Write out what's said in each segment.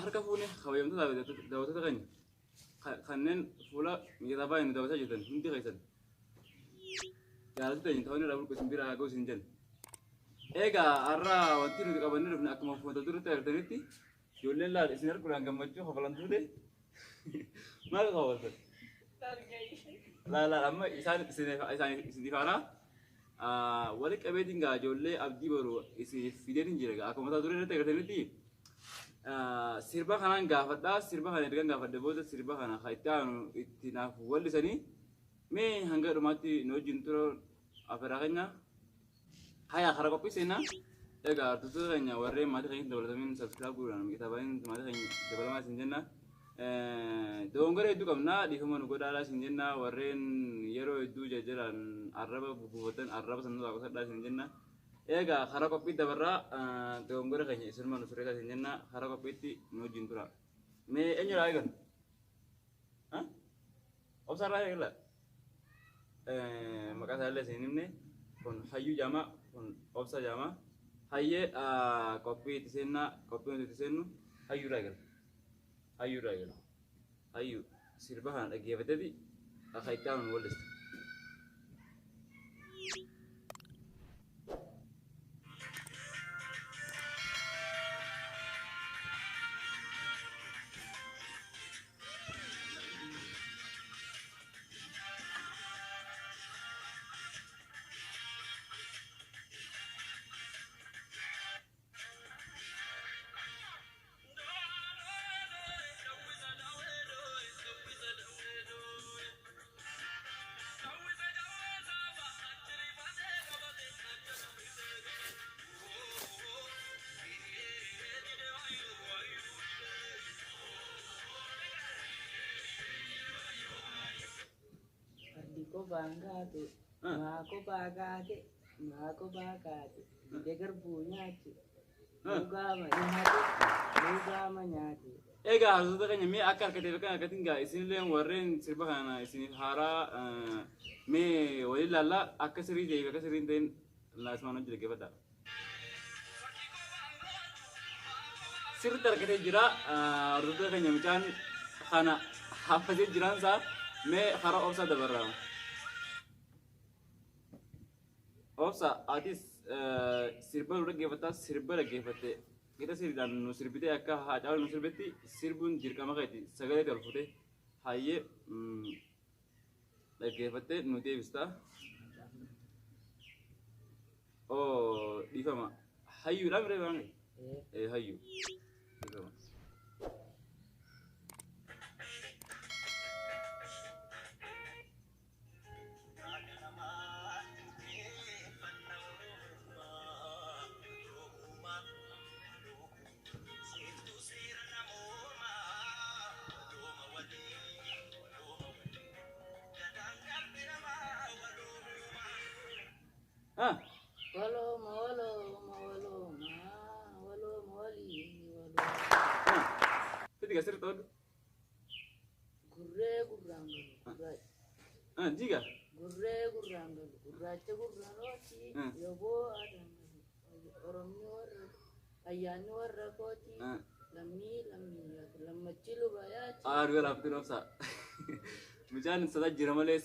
harka fuune kabayamtu daawwattoota keenya kanneen fuula miidhagaa baay'een daawwataa jirtan hundi keessan jaalatu ta'in ta'uu ni dhaabuu isin bira ga'u isin jenna. Egaa har'a wanti nuti qabannee dhufne akkuma uffata duratti agartanitti ijoolleen laal isin arguudhaan gammachuu hafalantuu ta'e maal qabaatan? Laala amma isaan isiniif haaraa wali qabeetiin gaa ijoollee abdii baru isiniif fideetiin jira akkuma isaa duratti agartanitti sirba kanaan gaafadhaa sirba kana ergan gaafadhe booda sirba kana itti aanu itti naaf wallisanii mee hanga dhumaatti nu wajjin tura afeeraa keenya haya karaa qophii seenaa egaa artistoota keenya warreen maatii keenya dabalatamiin sabskiraayib godhuudhaan kitaabaan maatii keenya dabalamaa isin jenna dogongora hedduu qabnaa dhiifama nu godhaadhaa isin jenna warreen yeroo hedduu jajjalaan arraba buufatan arraba sanuu qosadhaa isin jenna. Egaa karaa qophii dabarraa dogongora keenya isinuma nu sirreessaa isin jenna karaa qophiitti nu wajjin tura. Mee eenyudha eegan? Obsarraa eegala? Maqaa isaallee isin himne kun hayyuu jaamaa kun obsa jaamaa hayyee qophii itti seennaa qophii nuti itti seennu hayyuudha eegala. Hayyuudha eegala. Hayyuu sirba kana dhaggeeffateeti akka itti aanu wallista. Bangate, mako bagate, mako bagate, degar bunyati, lugama nyati. Egaa artistoota keenya mee akka harkateef kan harkatiin gaa isinillee warreen sirba kana isiniif haaraa mee walii laallaa akka sirrii ta'eef akka sirrii hin ta'in laasmaan hojii dhaggeeffadhaa. Sirriitti harkatee jira artistoota keenya mucaan kana haffatee jiraan isaa mee karaa obsaa dabarraa. Obsa atis sirba lu dhaggeeffataa sirba dhaggeeffatte kita sirriidhaan nu sirbitee akka haacaalu nu sirbetti sirbuun dirqama keeti sagalee galfute hayyee dhaggeeffatte nu deebistaa. Dhiifama hayyuudhaan biree baange hayyuu dhiifama. Tiga sir tod. Gurre gurrangal. Jiga. Gurre gurrangal. Gurracha gurranoti. Yobo adam. Oromni warra ayyaanni warra kooti. Lammii lammachilu bayaati. Aarga laafti roobsa. Mijaan sada jira malee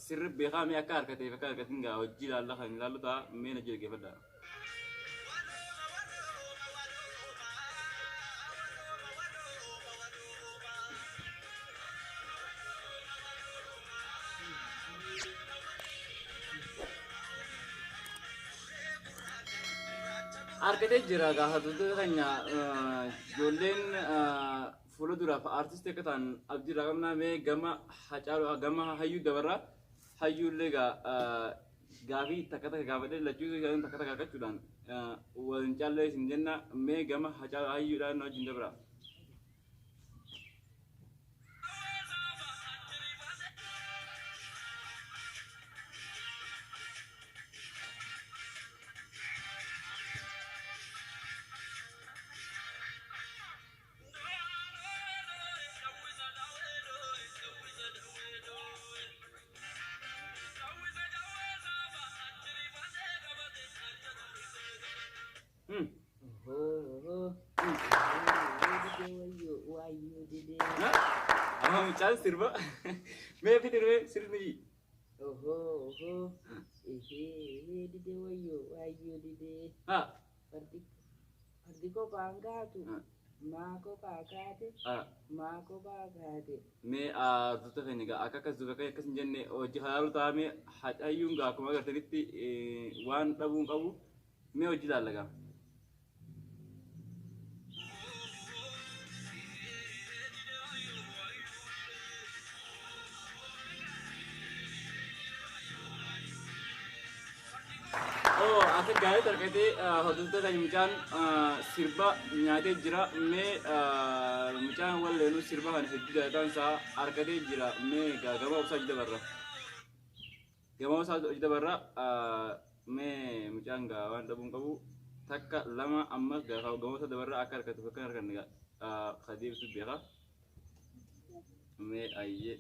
sirri beekamee akka harkateef akka harkatiin gaa hojii ilaallaa kan ilaallu ta'a meena jira geeffadha. Arkatee jira gaafa tuuta keenya ijoolleen fuula duraaf artistii akka ta'an abdii raqamnaa mee gama hacaaluu gama hayyuu dabarraa hayyuullee gaafii takka takka gaafadhee lachuu takka takka argachuudhaan waliin caallee isin jenna mee gama hacaaluu hayyuudhaan wajjin dabra. mucaan sirba mee fitirmee sirbi Oho, oho. Dide wayyo dide. ha Fardi ko paangaatu. Maako kaakaate. Maako kaakaate. mee tuta kan egaa akka akkas duuba kan akkas hin jenne hojii halaalu ta'a mee hacayyuun gaa akkuma agartanitti waan dhabuu hin qabu mee hojii laallagaa. Oh, akka gaarii tarqatee hordoftoota mucaan sirba nyaatee jira mee mucaan walleenuu sirba kana hedduu jaalataan isaa harkatee jira mee gama obsaa hojii dabarra gama obsaa hojii dabarra mee mucaan gaa waan dhabuun qabu takka lama ammas gama obsaa dabarra akka harkatu fakkan harkanne kadee bisu beeka mee ayyee.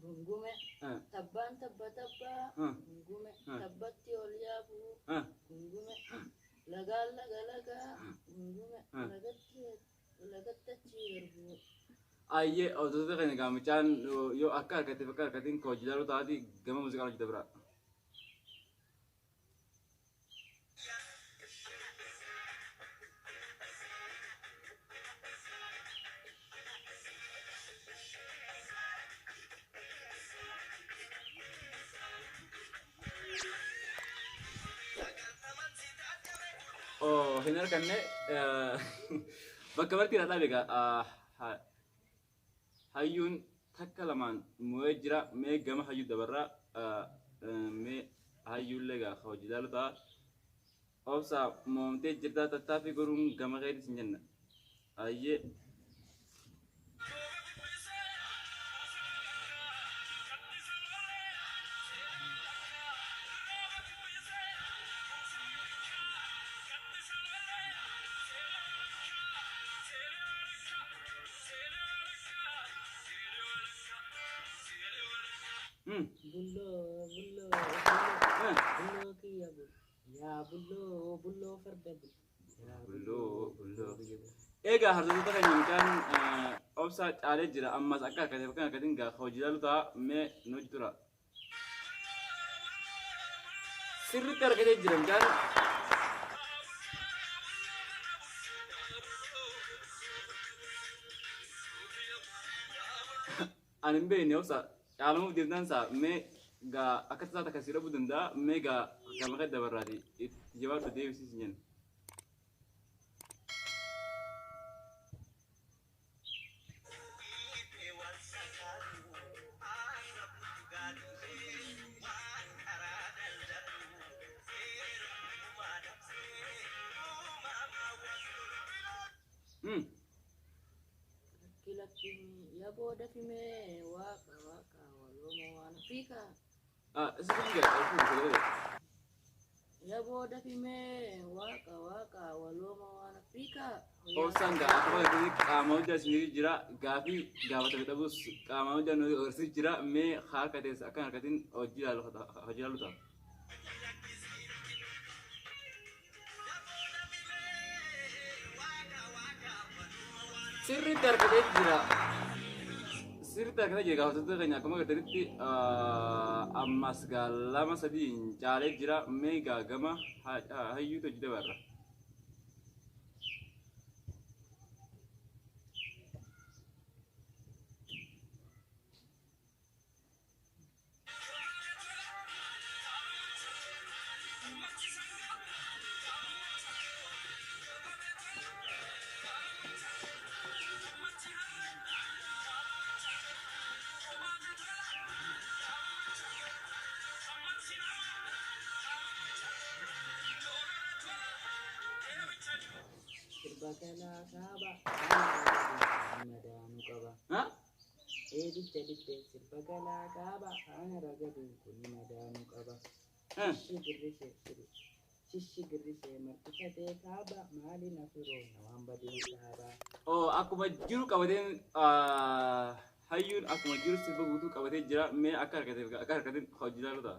Gungume. Tabbaan tabba. Gungume. Tabbatti ol yaabu. Gungume. Lagaan laga. Gungume. Lagattachi garbu. Ayyee hordoftoota kan egaa mucaan yoo akka harkatee fakka harkatiin hojii laaluu taati gama muuziqaa hojii dabra. Oh, hin arganne bakka barti irraa dhaabe egaa hayyuun takka lamaan moo'ee jira mee gama hayyuu dabarraa mee hayyuullee egaa hojii laaluu ta'a obsaa moomtee jirtaa tattaaffii goruun gama keetis hin jenna ayyee. Bullo kiya bul. Ya bullo farda bul. Bullo. Egaa hordoftoota keenya mucaan obsaa caalee jira ammas akka harkatee fakkan harkatiin gaa hojii laaluu ta'a mee nu hojii tura. Sirriitti harkatee jira mucaan. Ani hin beekne obsaa caalamuuf deemtaan isaa mee gaa akka tasaa takka si dhabuu danda'a mee gaa gama kan dabarraati itti jabaadhu deebisiis hin jenna. Ya boda fime waka waloma wana fika. Sebenarnya aku bisa. Ya boda fime waka waloma wana fika. Oh sangga aku ini mau jadi sendiri jira gafi gawat terus mau jadi orsi jira me harkates akan harkatin ojil lalu tak. Sirri terkait jira. Sirri terkait jira kalau itu kayaknya kamu keteriti amma segala masa di cari jira mega gama hayu itu juga berapa. Berbakala sahabat. Eedicha dhibbee sirba galaa qaaba haana ragaduun kun madaanuu qaba. Shishi girrishee martifatee kaaba maali na firoon waan badee kaaba. Oh, akkuma jiru qabateen hayyuun akkuma jiru sirba guutuu qabatee jira. Mee akka harkateen hojii ilaalu ta'a.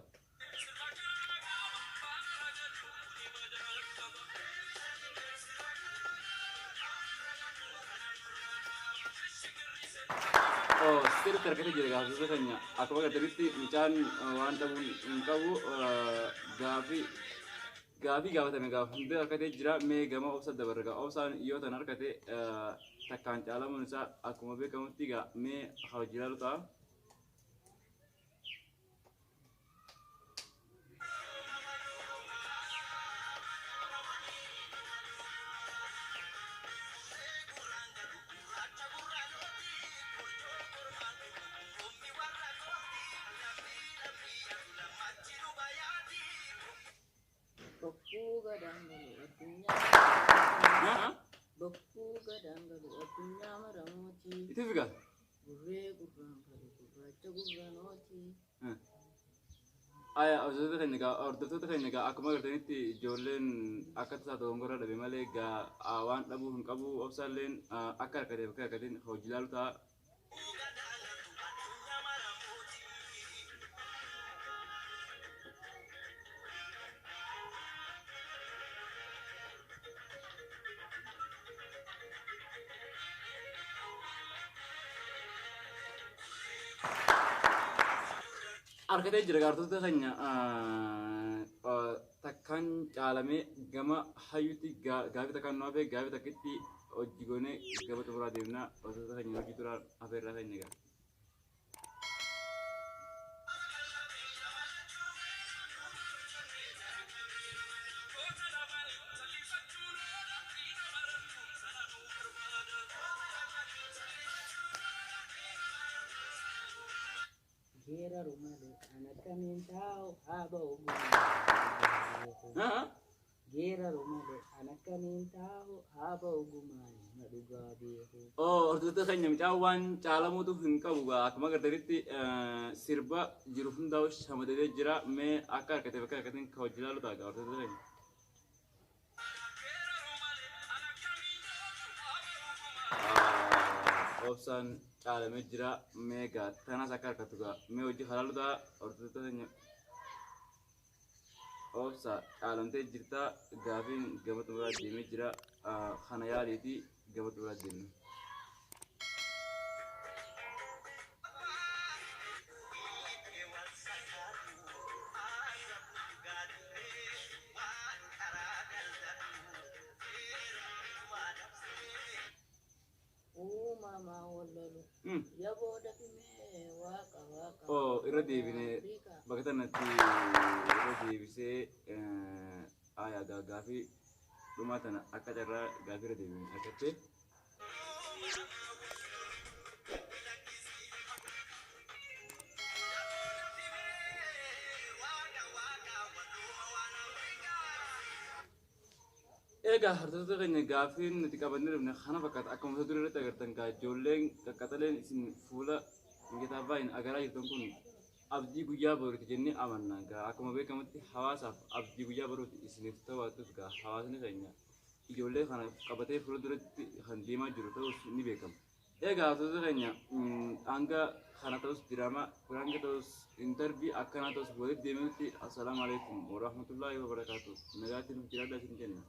Oh, sirriitti harkatee jira gaaffiisa keenya. Akkuma agartanitti mucaan waan dhabuun hin qabu gaafii gaafatame gaafa hundee harkatee jira. Mee gama obsa dabarra obsaan yoo tan harkate takkaan caalamuun isaa akkuma beekamutti mee hojii ilaalu ta'a. Bokkuu gadaan galu addunyaa maramooti. Itu juga. Gurree gurraan galu gurraacha gurraanooti. Hordoftoota keenya egaa akkuma agartanitti ijoolleen akka tasaa dogongora dhabe malee egaa waan dhabuu hin qabu obsaalleen akka harkateen hojii ilaalu ta'a. Arkatee jira gaartota keenya takkaan caalamee gama hayyuutti gaafii takkaan nu hafee gaafii takkitti hojii goonee gaba xumuraa deemnaa hordoftoota keenya hojii turaa hafeerraa keenya egaa. Geera rumale anakamiin taa'u haaba ogumaa. Geera rumale anakamiin taa'u haaba ogumaa na dhugaa beeku. Hordoftoota keenya mucaan waan caalamuutu hin qabu akkuma agartanitti sirba jiru hundaa'u shamadee jira. Mee akka harkatee bakka harkateen hojii ilaalu ta'a hordoftoota keenya. Obsaan caalamee jira. Mee egaa tanas akka harkatu mee hojii halaalu ta'a hordoftoota keenya. Obsa caalamtee jirta gaafiin gama xumuraa deemee jira. Kana yaaliiti gama xumuraa deemne. Mama wallalu. Ya boda pime waka. Oh, irra deebine bakka tanatti irra deebisee gaafii dhumaa tana akka carraa gaafii irra deebine argattee. Egaa hordoftoota keenya gaafiin nuti qabannee dhufne kana fakkaata akkuma isa dura irratti agartan ijoolleen qaqqaxaleen isin fuula kitaabaan agaraa jirtan kun abdii guyyaa boruuti jennee amanna. Akkuma beekamutti hawaasaaf abdii guyyaa boruuti isiniif ta'uutus hawaasni keenya ijoollee kana qabatee fuula duratti kan deemaa jiru ta'us ni beekama. Egaa hordoftoota keenya hanga kana ta'us diraamaa hanga ta'us intarbii akkana ta'us walitti deemeetti assalaamu alaikum warahmatullaahi wabarakaatuh. Nagaatti nuuf jiraadhaa isin jenna.